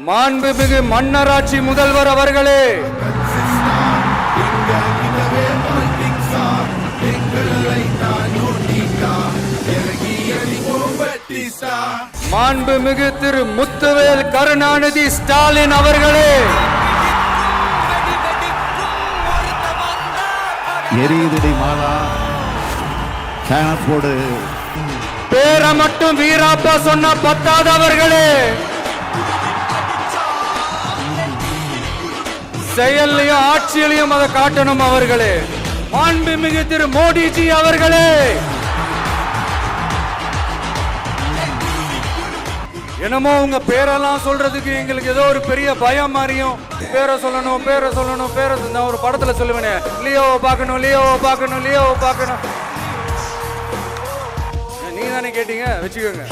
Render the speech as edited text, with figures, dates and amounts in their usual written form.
மாண்புமிகு மன்னராட்சி முதல்வர் அவர்களே, மாண்புமிகு திரு முத்துவேல் கருணாநிதி ஸ்டாலின் அவர்களே, எரியுதடி மாலா போடு. பேர மட்டும் வீராப்பா சொன்ன பத்தாதவர்களே, செயலையும் ஆட்சியிலையும் அதை காட்டணும் அவர்களே. மாண்புமிகு திரு மோடிஜி அவர்களே, என்னமோ உங்க பேரெல்லாம் சொல்றதுக்கு எங்களுக்கு ஏதோ ஒரு பெரிய பயம் மாதிரியும், பேரை சொல்லணும் பேரை சொல்லணும் பேரை நான் ஒரு படத்துல சொல்லுவேனே, லியோவை பார்க்கணும் லியோவை பார்க்கணும் லியோவை பார்க்கணும். நீ தானே கேட்டீங்க, வச்சுக்கோங்க.